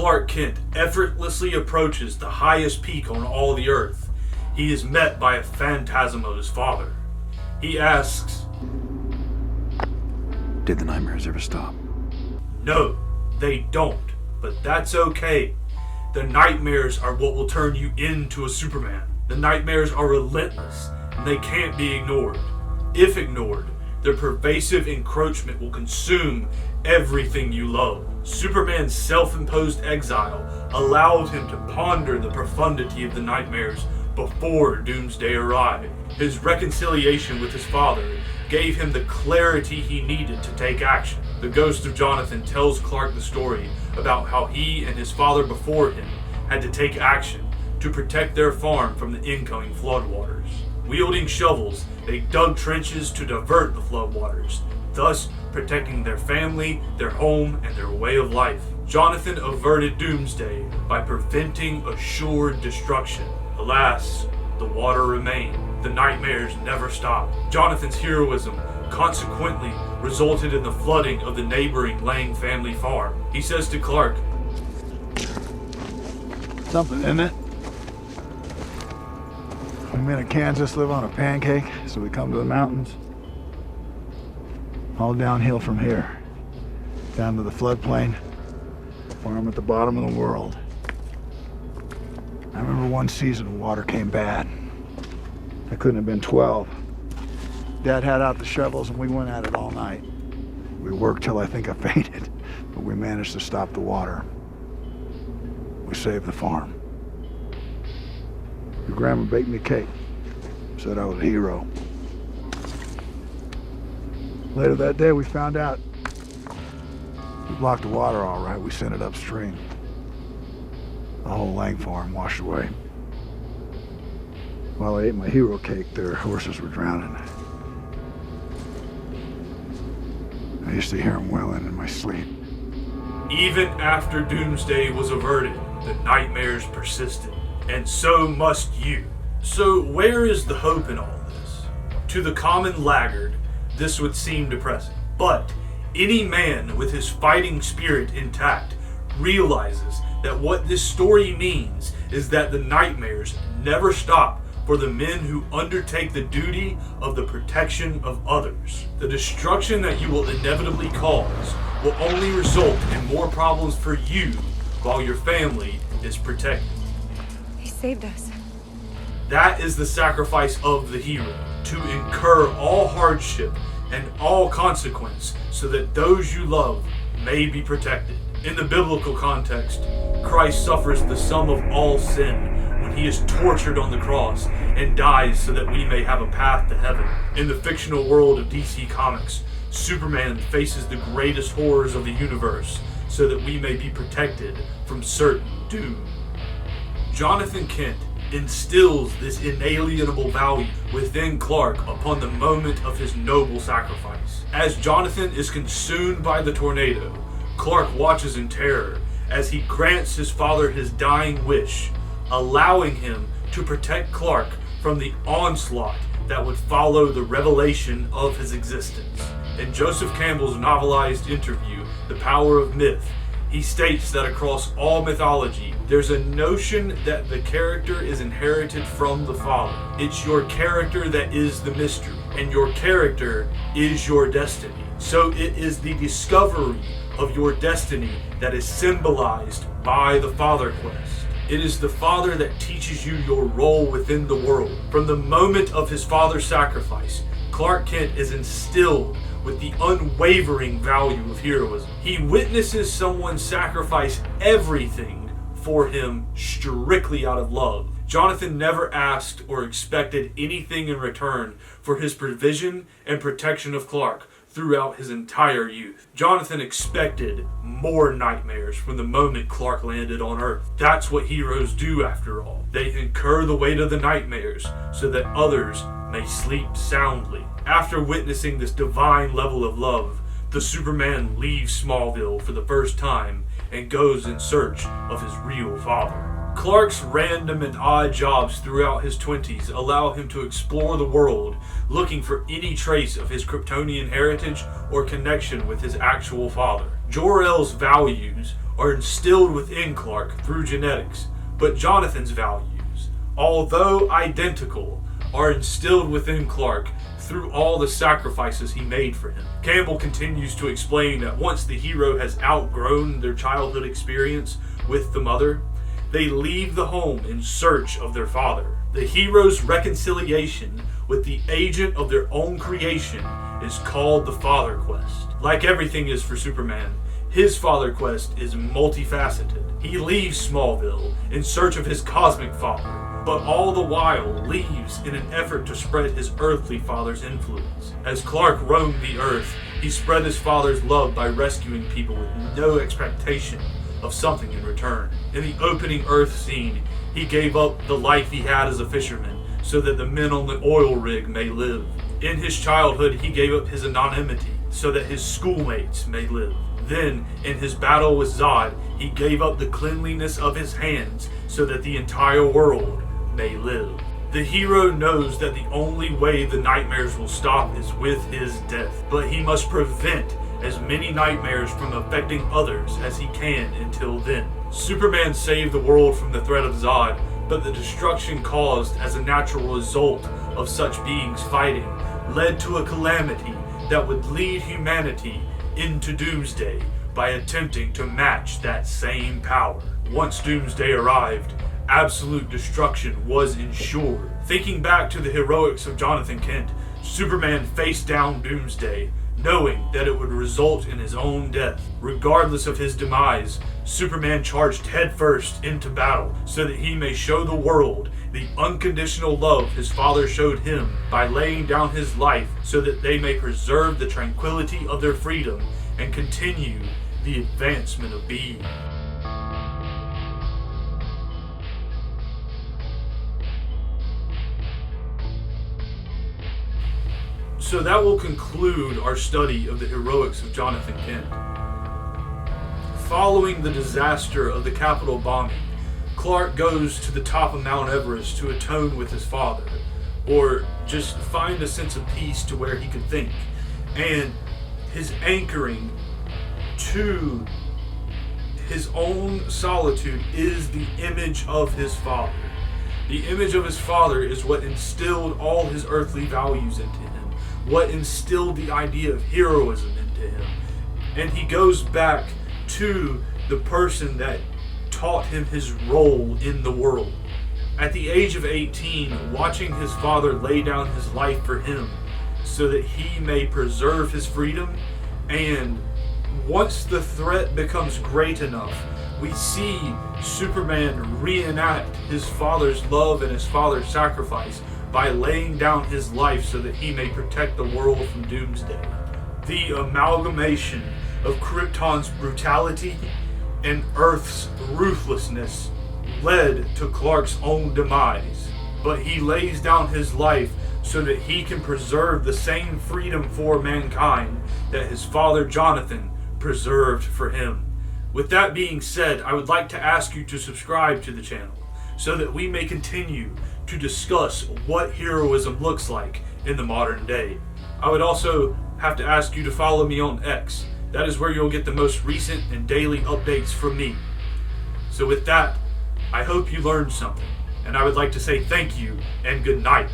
Clark Kent effortlessly approaches the highest peak on all the earth, he is met by a phantasm of his father. He asks, "Did the nightmares ever stop?" No, they don't, but that's okay. The nightmares are what will turn you into a Superman. The nightmares are relentless, and they can't be ignored. If ignored, their pervasive encroachment will consume everything you love. Superman's self-imposed exile allowed him to ponder the profundity of the nightmares before Doomsday arrived. His reconciliation with his father gave him the clarity he needed to take action. The ghost of Jonthan tells Clark the story about how he and his father before him had to take action to protect their farm from the incoming floodwaters. Wielding shovels, they dug trenches to divert the floodwaters, thus protecting their family, their home, and their way of life. Jonthan averted Doomsday by preventing assured destruction. Alas, the water remained. The nightmares never stopped. Jonthan's heroism consequently resulted in the flooding of the neighboring Lang family farm. He says to Clark, "Something, isn't it? We men in Kansas live on a pancake, so we come to the mountains. All downhill from here, down to the floodplain, farm at the bottom of the world. I remember one season water came bad. I couldn't have been 12. Dad had out the shovels and we went at it all night. We worked till I think I fainted, but we managed to stop the water. We saved the farm. Your grandma baked me cake, said I was a hero. Later that day we found out we blocked the water all right. We sent it upstream. The whole Lang farm washed away. While I ate my hero cake, their horses were drowning. I used to hear them wailing in my sleep." even after Doomsday was averted, the nightmares persisted. And so must you. So where is the hope in all this? To the common laggard, this would seem depressing. But any man with his fighting spirit intact realizes that what this story means is that the nightmares never stop for the men who undertake the duty of the protection of others. The destruction that you will inevitably cause will only result in more problems for you while your family is protected. He saved us. That is the sacrifice of the hero, to incur all hardship and all consequence so that those you love may be protected. In the biblical context, Christ suffers the sum of all sin when he is tortured on the cross and dies so that we may have a path to heaven. In the fictional world of DC Comics, Superman faces the greatest horrors of the universe so that we may be protected from certain doom. Jonthan Kent instills this inalienable value within Clark upon the moment of his noble sacrifice. As Jonthan is consumed by the tornado, Clark watches in terror as he grants his father his dying wish, allowing him to protect Clark from the onslaught that would follow the revelation of his existence. In Joseph Campbell's novelized interview, The Power of Myth, he states that across all mythology, there's a notion that the character is inherited from the father. It's your character that is the mystery, and your character is your destiny. So it is the discovery of your destiny that is symbolized by the father quest. It is the father that teaches you your role within the world. From the moment of his father's sacrifice, Clark Kent is instilled with the unwavering value of heroism. He witnesses someone sacrifice everything for him strictly out of love. Jonthan never asked or expected anything in return for his provision and protection of Clark throughout his entire youth. Jonthan expected more nightmares from the moment Clark landed on Earth. That's what heroes do after all. They incur the weight of the nightmares so that others may sleep soundly. After witnessing this divine level of love, the Superman leaves Smallville for the first time and goes in search of his real father. Clark's random and odd jobs throughout his 20s allow him to explore the world, looking for any trace of his Kryptonian heritage or connection with his actual father. Jor-El's values are instilled within Clark through genetics, but Jonthan's values, although identical, are instilled within Clark through all the sacrifices he made for him. Campbell continues to explain that once the hero has outgrown their childhood experience with the mother, they leave the home in search of their father. The hero's reconciliation with the agent of their own creation is called the Father Quest. Like everything is for Superman, his Father Quest is multifaceted. He leaves Smallville in search of his cosmic father, but all the while leaves in an effort to spread his earthly father's influence. As Clark roamed the earth, he spread his father's love by rescuing people with no expectation of something in return. In the opening Earth scene, he gave up the life he had as a fisherman so that the men on the oil rig may live. In his childhood, he gave up his anonymity so that his schoolmates may live. Then, in his battle with Zod, he gave up the cleanliness of his hands so that the entire world may live. The hero knows that the only way the nightmares will stop is with his death, but he must prevent as many nightmares from affecting others as he can until then. Superman saved the world from the threat of Zod, but the destruction caused as a natural result of such beings fighting led to a calamity that would lead humanity into Doomsday by attempting to match that same power. Once Doomsday arrived, absolute destruction was ensured. Thinking back to the heroics of Jonthan Kent, Superman faced down Doomsday, knowing that it would result in his own death. Regardless of his demise, Superman charged headfirst into battle so that he may show the world the unconditional love his father showed him by laying down his life so that they may preserve the tranquility of their freedom and continue the advancement of being. So that will conclude our study of the heroics of Jonthan Kent. Following the disaster of the Capitol bombing, Clark goes to the top of Mount Everest to atone with his father, or just find a sense of peace to where he could think. And his anchoring to his own solitude is the image of his father. The image of his father is what instilled all his earthly values into him, what instilled the idea of heroism into him. And he goes back to the person that taught him his role in the world. At the age of 18, watching his father lay down his life for him so that he may preserve his freedom, and once the threat becomes great enough, we see Superman reenact his father's love and his father's sacrifice by laying down his life so that he may protect the world from Doomsday. The amalgamation of Krypton's brutality and Earth's ruthlessness led to Clark's own demise, but he lays down his life so that he can preserve the same freedom for mankind that his father Jonthan preserved for him. With that being said, I would like to ask you to subscribe to the channel so that we may continue to discuss what heroism looks like in the modern day. I would also have to ask you to follow me on X. That is where you'll get the most recent and daily updates from me. So with that, I hope you learned something, and I would like to say thank you and good night.